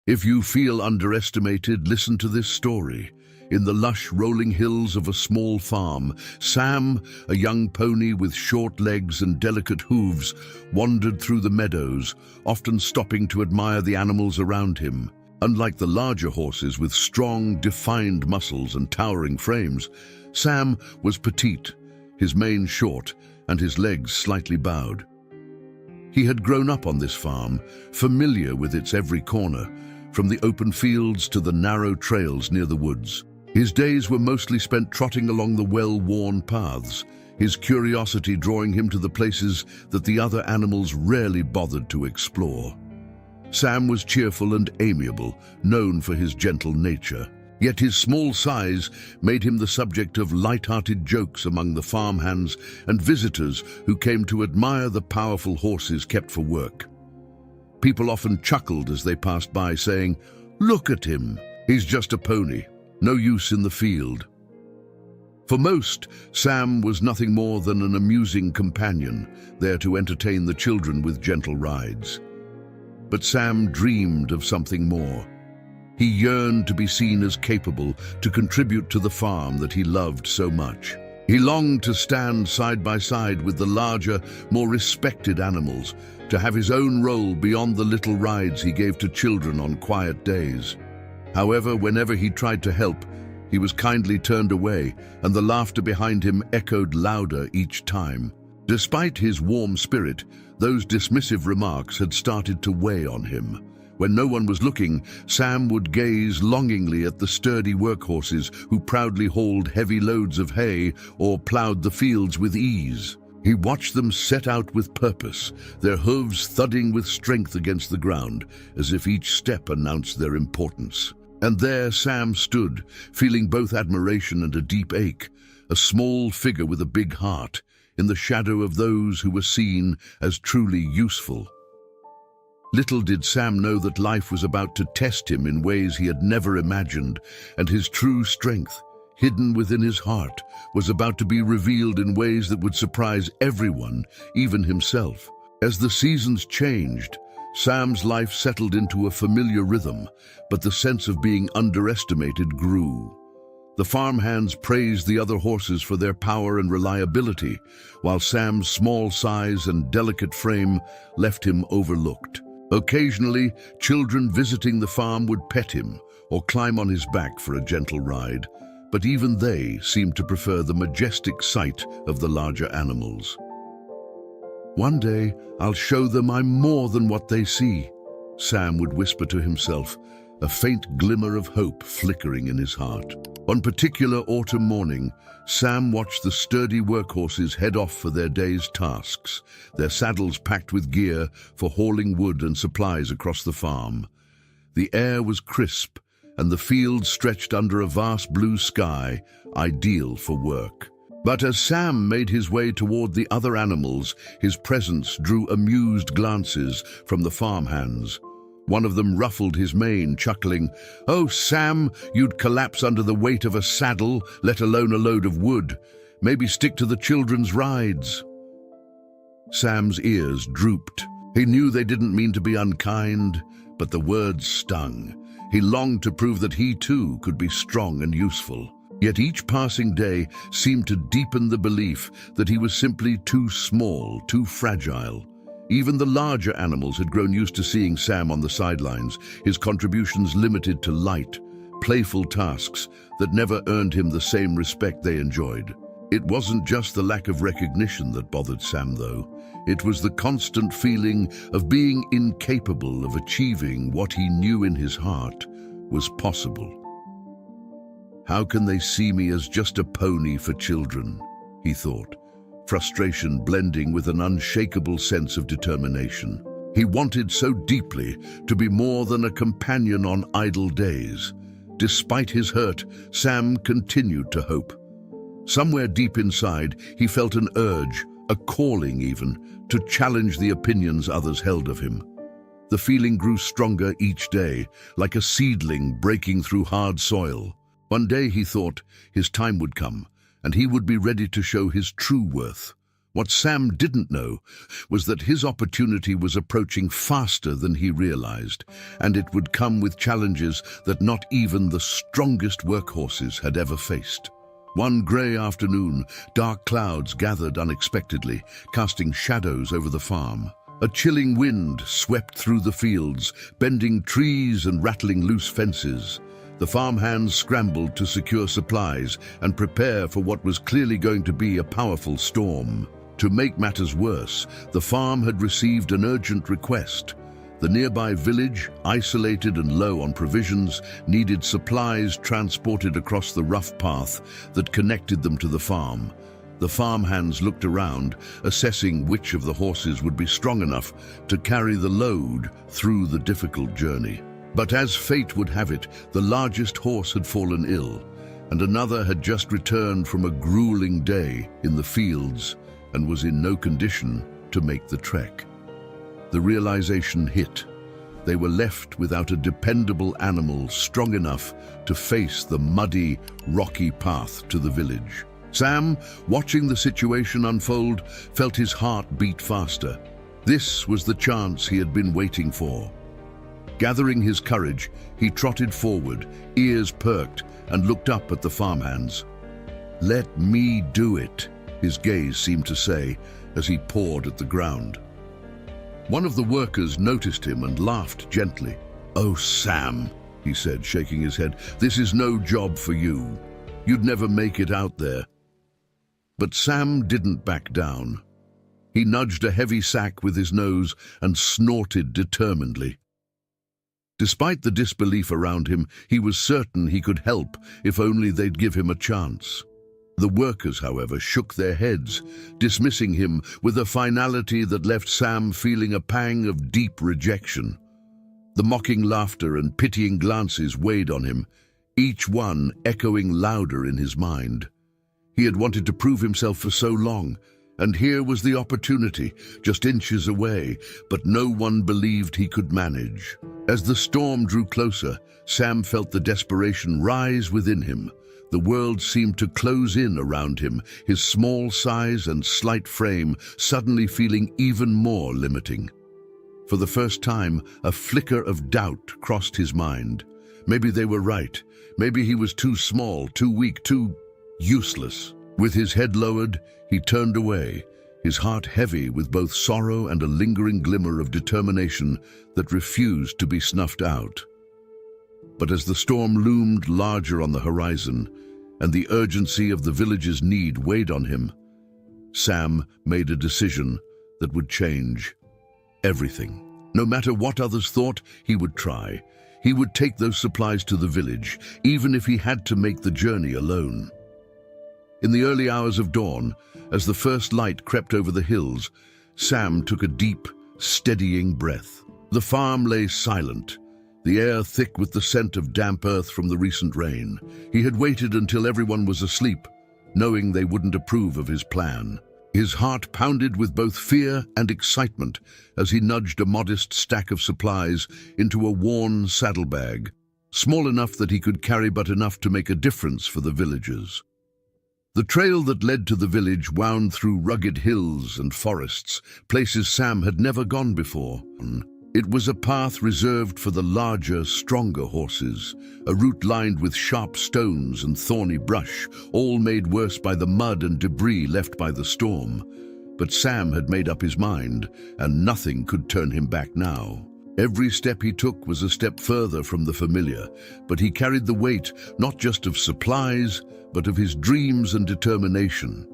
If you feel underestimated, listen to this story. In the lush rolling hills of a small farm, Sam, a young pony with short legs and delicate hooves, wandered through the meadows, often stopping to admire the animals around him. Unlike the larger horses with strong, defined muscles and towering frames, Sam was petite, his mane short and his legs slightly bowed. He had grown up on this farm, familiar with its every corner, from the open fields to the narrow trails near the woods. His days were mostly spent trotting along the well-worn paths, his curiosity drawing him to the places that the other animals rarely bothered to explore. Sam was cheerful and amiable, known for his gentle nature. Yet his small size made him the subject of light-hearted jokes among the farmhands and visitors who came to admire the powerful horses kept for work. People often chuckled as they passed by, saying, "Look at him, he's just a pony, no use in the field." For most, Sam was nothing more than an amusing companion, there to entertain the children with gentle rides. But Sam dreamed of something more. He yearned to be seen as capable to contribute to the farm that he loved so much. He longed to stand side by side with the larger, more respected animals, to have his own role beyond the little rides he gave to children on quiet days. However, whenever he tried to help, he was kindly turned away, and the laughter behind him echoed louder each time. Despite his warm spirit, those dismissive remarks had started to weigh on him. When no one was looking, Sam would gaze longingly at the sturdy workhorses who proudly hauled heavy loads of hay or plowed the fields with ease. He watched them set out with purpose, their hooves thudding with strength against the ground, as if each step announced their importance. And there Sam stood, feeling both admiration and a deep ache, a small figure with a big heart, in the shadow of those who were seen as truly useful. Little did Sam know that life was about to test him in ways he had never imagined, and his true strength, hidden within his heart, was about to be revealed in ways that would surprise everyone, even himself. As the seasons changed, Sam's life settled into a familiar rhythm, but the sense of being underestimated grew. The farmhands praised the other horses for their power and reliability, while Sam's small size and delicate frame left him overlooked. Occasionally, children visiting the farm would pet him or climb on his back for a gentle ride, but even they seemed to prefer the majestic sight of the larger animals. "One day, I'll show them I'm more than what they see," Sam would whisper to himself, a faint glimmer of hope flickering in his heart. One particular autumn morning, Sam watched the sturdy workhorses head off for their day's tasks, their saddles packed with gear for hauling wood and supplies across the farm. The air was crisp, and the fields stretched under a vast blue sky, ideal for work. But as Sam made his way toward the other animals, his presence drew amused glances from the farmhands. One of them ruffled his mane, chuckling, "Oh, Sam, you'd collapse under the weight of a saddle, let alone a load of wood. Maybe stick to the children's rides." Sam's ears drooped. He knew they didn't mean to be unkind, but the words stung. He longed to prove that he too could be strong and useful. Yet each passing day seemed to deepen the belief that he was simply too small, too fragile. Even the larger animals had grown used to seeing Sam on the sidelines, his contributions limited to light, playful tasks that never earned him the same respect they enjoyed. It wasn't just the lack of recognition that bothered Sam, though. It was the constant feeling of being incapable of achieving what he knew in his heart was possible. "How can they see me as just a pony for children?" he thought, frustration blending with an unshakable sense of determination. He wanted so deeply to be more than a companion on idle days. Despite his hurt, Sam continued to hope. Somewhere deep inside, he felt an urge, a calling even, to challenge the opinions others held of him. The feeling grew stronger each day, like a seedling breaking through hard soil. One day, he thought, his time would come, and he would be ready to show his true worth, What Sam didn't know was that his opportunity was approaching faster than he realized, and it would come with challenges that not even the strongest workhorses had ever faced. One grey afternoon, dark clouds gathered unexpectedly, casting shadows over the farm. A chilling wind swept through the fields, bending trees and rattling loose fences. The farmhands scrambled to secure supplies and prepare for what was clearly going to be a powerful storm. To make matters worse, the farm had received an urgent request. The nearby village, isolated and low on provisions, needed supplies transported across the rough path that connected them to the farm. The farmhands looked around, assessing which of the horses would be strong enough to carry the load through the difficult journey. But as fate would have it, the largest horse had fallen ill, and another had just returned from a grueling day in the fields and was in no condition to make the trek. The realization hit. They were left without a dependable animal strong enough to face the muddy, rocky path to the village. Sam, watching the situation unfold, felt his heart beat faster. This was the chance he had been waiting for. Gathering his courage, he trotted forward, ears perked, and looked up at the farmhands. "Let me do it," his gaze seemed to say as he pawed at the ground. One of the workers noticed him and laughed gently. "Oh, Sam," he said, shaking his head, "this is no job for you. You'd never make it out there." But Sam didn't back down. He nudged a heavy sack with his nose and snorted determinedly. Despite the disbelief around him, he was certain he could help if only they'd give him a chance. The workers, however, shook their heads, dismissing him with a finality that left Sam feeling a pang of deep rejection. The mocking laughter and pitying glances weighed on him, each one echoing louder in his mind. He had wanted to prove himself for so long, and here was the opportunity, just inches away, but no one believed he could manage. As the storm drew closer, Sam felt the desperation rise within him. The world seemed to close in around him, his small size and slight frame suddenly feeling even more limiting. For the first time, a flicker of doubt crossed his mind. Maybe they were right. Maybe he was too small, too weak, too useless. With his head lowered, he turned away, his heart heavy with both sorrow and a lingering glimmer of determination that refused to be snuffed out. But as the storm loomed larger on the horizon, and the urgency of the village's need weighed on him, Sam made a decision that would change everything. No matter what others thought, he would try. He would take those supplies to the village, even if he had to make the journey alone. In the early hours of dawn, as the first light crept over the hills, Sam took a deep, steadying breath. The farm lay silent, the air thick with the scent of damp earth from the recent rain. He had waited until everyone was asleep, knowing they wouldn't approve of his plan. His heart pounded with both fear and excitement as he nudged a modest stack of supplies into a worn saddlebag, small enough that he could carry but enough to make a difference for the villagers. The trail that led to the village wound through rugged hills and forests, places Sam had never gone before. It was a path reserved for the larger, stronger horses, a route lined with sharp stones and thorny brush, all made worse by the mud and debris left by the storm. But Sam had made up his mind, and nothing could turn him back now. Every step he took was a step further from the familiar, but he carried the weight not just of supplies, but of his dreams and determination.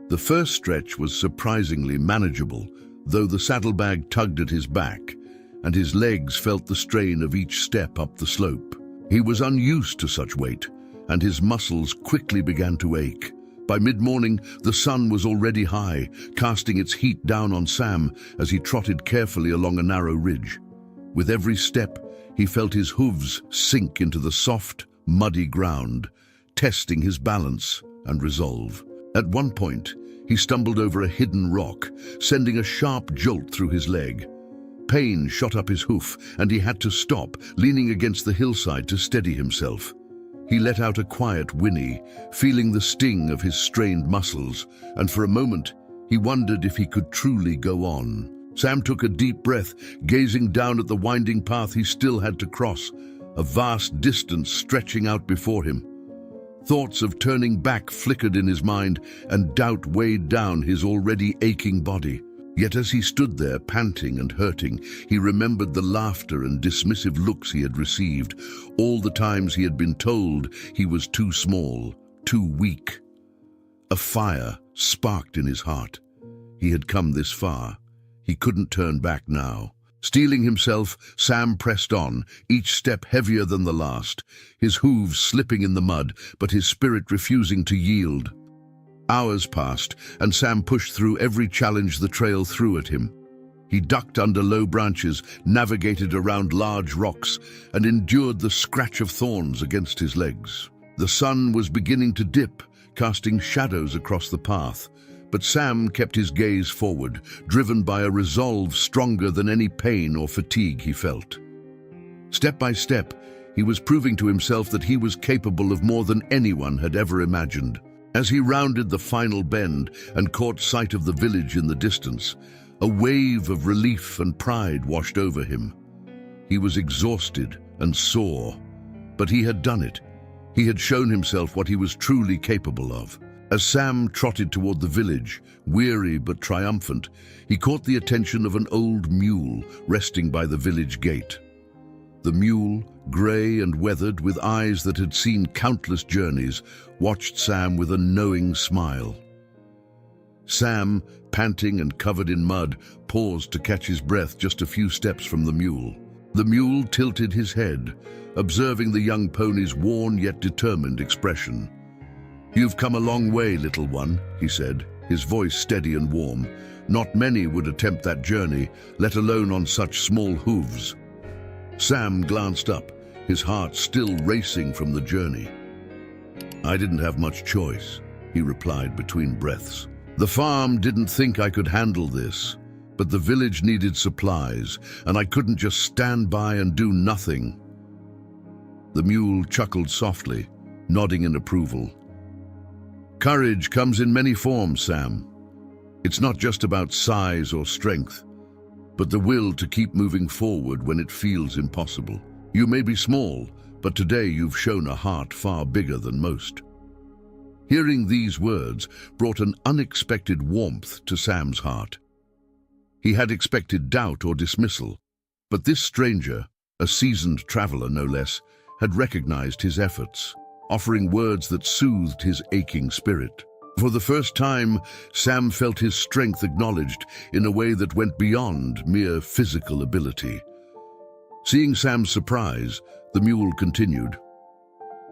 The first stretch was surprisingly manageable, though the saddlebag tugged at his back, and his legs felt the strain of each step up the slope. He was unused to such weight, and his muscles quickly began to ache. By mid-morning, the sun was already high, casting its heat down on Sam as he trotted carefully along a narrow ridge. With every step, he felt his hooves sink into the soft, muddy ground, testing his balance and resolve. At one point, he stumbled over a hidden rock, sending a sharp jolt through his leg. Pain shot up his hoof, and he had to stop, leaning against the hillside to steady himself. He let out a quiet whinny, feeling the sting of his strained muscles, and for a moment He wondered if he could truly go on. Sam took a deep breath, gazing down at the winding path he still had to cross, a vast distance stretching out before him. Thoughts of turning back flickered in his mind, and doubt weighed down his already aching body. Yet as he stood there, panting and hurting, he remembered the laughter and dismissive looks he had received, all the times he had been told he was too small, too weak. A fire sparked in his heart. He had come this far. He couldn't turn back now. Steeling himself, Sam pressed on, each step heavier than the last, his hooves slipping in the mud, but his spirit refusing to yield. Hours passed, and Sam pushed through every challenge the trail threw at him. He ducked under low branches, navigated around large rocks, and endured the scratch of thorns against his legs. The sun was beginning to dip, casting shadows across the path, but Sam kept his gaze forward, driven by a resolve stronger than any pain or fatigue he felt. Step by step, he was proving to himself that he was capable of more than anyone had ever imagined. As he rounded the final bend and caught sight of the village in the distance, a wave of relief and pride washed over him. He was exhausted and sore, but he had done it. He had shown himself what he was truly capable of. As Sam trotted toward the village, weary but triumphant, he caught the attention of an old mule resting by the village gate. The mule, grey and weathered, with eyes that had seen countless journeys, watched Sam with a knowing smile. Sam, panting and covered in mud, paused to catch his breath just a few steps from the mule. The mule tilted his head, observing the young pony's worn yet determined expression. "You've come a long way, little one," he said, his voice steady and warm. "Not many would attempt that journey, let alone on such small hooves." Sam glanced up, his heart still racing from the journey. "I didn't have much choice," he replied between breaths. "The farm didn't think I could handle this, but the village needed supplies, and I couldn't just stand by and do nothing." The mule chuckled softly, nodding in approval. "Courage comes in many forms, Sam. It's not just about size or strength, but the will to keep moving forward when it feels impossible. You may be small, but today you've shown a heart far bigger than most." Hearing these words brought an unexpected warmth to Sam's heart. He had expected doubt or dismissal, but this stranger, a seasoned traveler no less, had recognized his efforts, offering words that soothed his aching spirit. For the first time, Sam felt his strength acknowledged in a way that went beyond mere physical ability. Seeing Sam's surprise, the mule continued,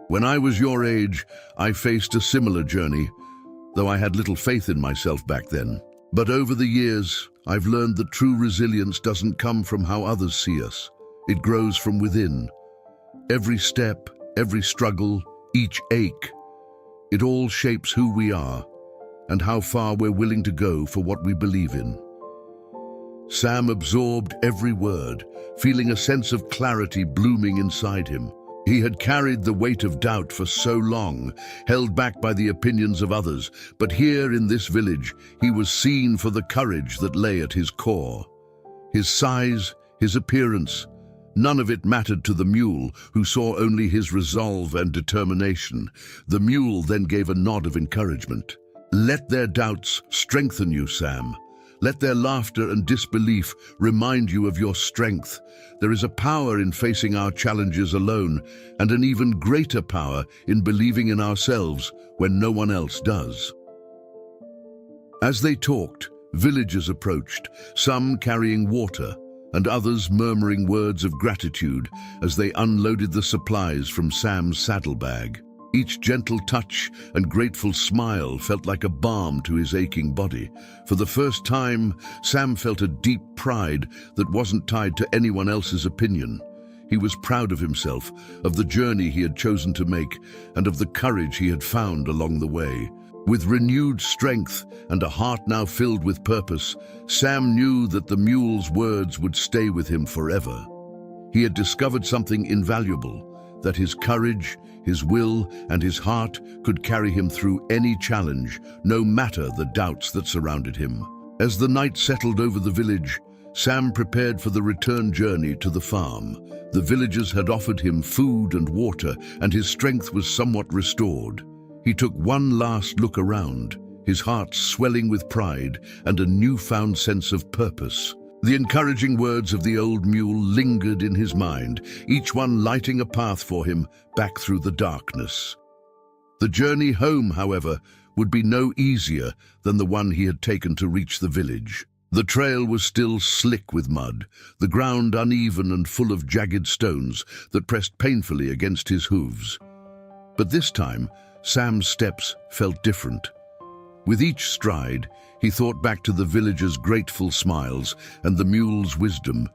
"When I was your age, I faced a similar journey, though I had little faith in myself back then. But over the years, I've learned that true resilience doesn't come from how others see us. It grows from within. Every step, every struggle, each ache, it all shapes who we are and how far we're willing to go for what we believe in." Sam absorbed every word, feeling a sense of clarity blooming inside him. He had carried the weight of doubt for so long, held back by the opinions of others, but here in this village, he was seen for the courage that lay at his core. His size, his appearance, none of it mattered to the mule, who saw only his resolve and determination. The mule then gave a nod of encouragement. "Let their doubts strengthen you, Sam. Let their laughter and disbelief remind you of your strength. There is a power in facing our challenges alone, and an even greater power in believing in ourselves when no one else does." As they talked, villagers approached, some carrying water, and others murmuring words of gratitude as they unloaded the supplies from Sam's saddlebag. Each gentle touch and grateful smile felt like a balm to his aching body. For the first time, Sam felt a deep pride that wasn't tied to anyone else's opinion. He was proud of himself, of the journey he had chosen to make, and of the courage he had found along the way. With renewed strength and a heart now filled with purpose, Sam knew that the mule's words would stay with him forever. He had discovered something invaluable, that his courage, his will, and his heart could carry him through any challenge, no matter the doubts that surrounded him. As the night settled over the village, Sam prepared for the return journey to the farm. The villagers had offered him food and water, and his strength was somewhat restored. He took one last look around, his heart swelling with pride and a newfound sense of purpose. The encouraging words of the old mule lingered in his mind, each one lighting a path for him back through the darkness. The journey home, however, would be no easier than the one he had taken to reach the village. The trail was still slick with mud, the ground uneven and full of jagged stones that pressed painfully against his hooves. But this time, Sam's steps felt different. With each stride, he thought back to the villagers' grateful smiles and the mule's wisdom,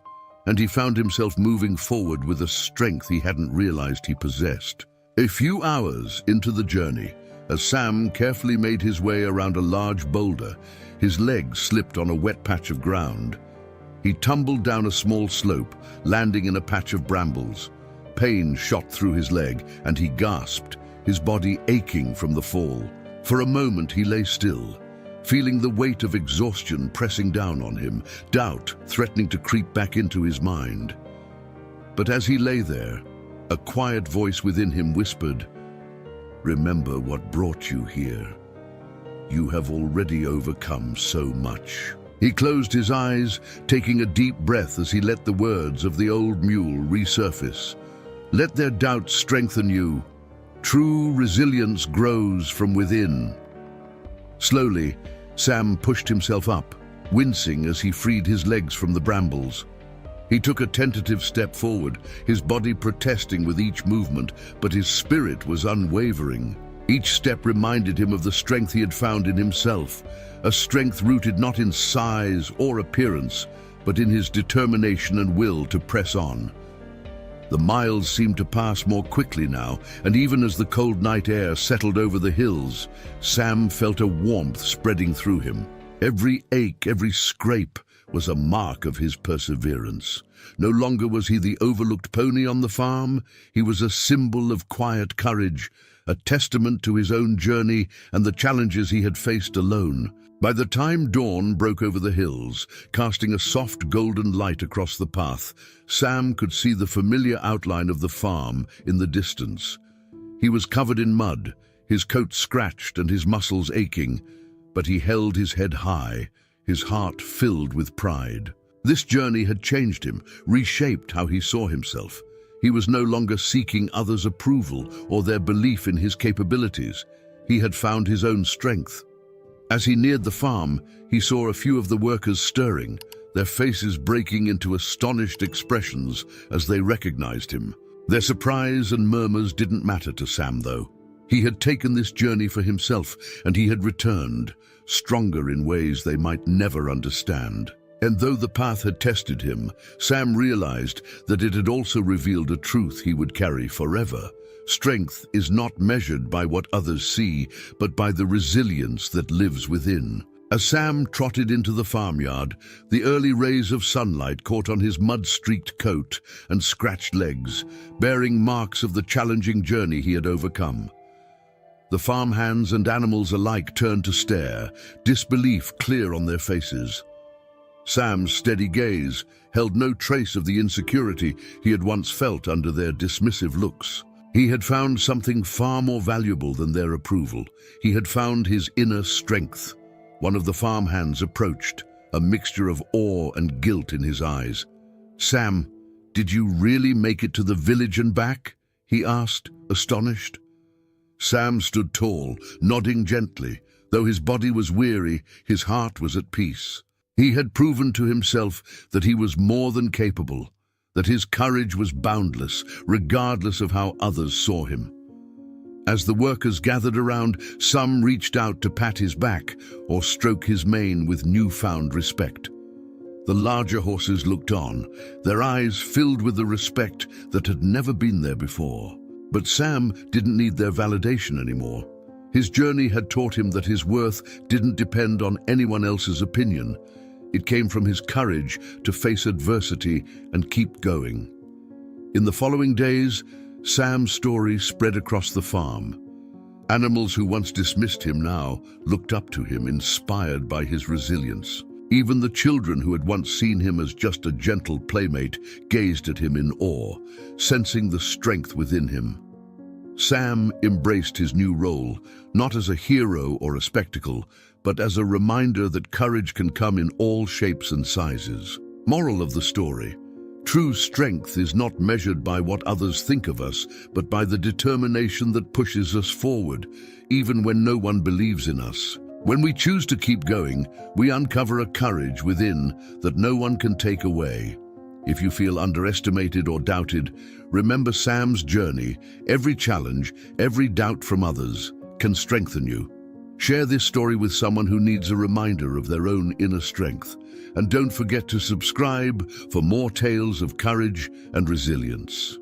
and he found himself moving forward with a strength he hadn't realized he possessed. A few hours into the journey, as Sam carefully made his way around a large boulder, his legs slipped on a wet patch of ground. He tumbled down a small slope, landing in a patch of brambles. Pain shot through his leg, and he gasped, his body aching from the fall. For a moment he lay still, feeling the weight of exhaustion pressing down on him, doubt threatening to creep back into his mind. But as he lay there, a quiet voice within him whispered, "Remember what brought you here. You have already overcome so much." He closed his eyes, taking a deep breath as he let the words of the old mule resurface. "Let their doubts strengthen you. True resilience grows from within." Slowly, Sam pushed himself up, wincing as he freed his legs from the brambles. He took a tentative step forward, his body protesting with each movement, but his spirit was unwavering. Each step reminded him of the strength he had found in himself, a strength rooted not in size or appearance, but in his determination and will to press on. The miles seemed to pass more quickly now, and even as the cold night air settled over the hills, Sam felt a warmth spreading through him. Every ache, every scrape was a mark of his perseverance. No longer was he the overlooked pony on the farm, he was a symbol of quiet courage, a testament to his own journey and the challenges he had faced alone. By the time dawn broke over the hills, casting a soft golden light across the path, Sam could see the familiar outline of the farm in the distance. He was covered in mud, his coat scratched and his muscles aching, but he held his head high, his heart filled with pride. This journey had changed him, reshaped how he saw himself. He was no longer seeking others' approval or their belief in his capabilities. He had found his own strength. As he neared the farm, he saw a few of the workers stirring, their faces breaking into astonished expressions as they recognized him. Their surprise and murmurs didn't matter to Sam, though. He had taken this journey for himself, and he had returned, stronger in ways they might never understand. And though the path had tested him, Sam realized that it had also revealed a truth he would carry forever. Strength is not measured by what others see, but by the resilience that lives within. As Sam trotted into the farmyard, the early rays of sunlight caught on his mud-streaked coat and scratched legs, bearing marks of the challenging journey he had overcome. The farmhands and animals alike turned to stare, disbelief clear on their faces. Sam's steady gaze held no trace of the insecurity he had once felt under their dismissive looks. He had found something far more valuable than their approval. He had found his inner strength. One of the farmhands approached, a mixture of awe and guilt in his eyes. "Sam, did you really make it to the village and back?" he asked, astonished. Sam stood tall, nodding gently. Though his body was weary, his heart was at peace. He had proven to himself that he was more than capable, that his courage was boundless, regardless of how others saw him. As the workers gathered around, some reached out to pat his back or stroke his mane with newfound respect. The larger horses looked on, their eyes filled with the respect that had never been there before. But Sam didn't need their validation anymore. His journey had taught him that his worth didn't depend on anyone else's opinion. It came from his courage to face adversity and keep going. In the following days, Sam's story spread across the farm. Animals who once dismissed him now looked up to him, inspired by his resilience. Even the children who had once seen him as just a gentle playmate gazed at him in awe, sensing the strength within him. Sam embraced his new role, not as a hero or a spectacle, but as a reminder that courage can come in all shapes and sizes. Moral of the story: true strength is not measured by what others think of us, but by the determination that pushes us forward, even when no one believes in us. When we choose to keep going, we uncover a courage within that no one can take away. If you feel underestimated or doubted, remember Sam's journey. Every challenge, every doubt from others can strengthen you. Share this story with someone who needs a reminder of their own inner strength. And don't forget to subscribe for more tales of courage and resilience.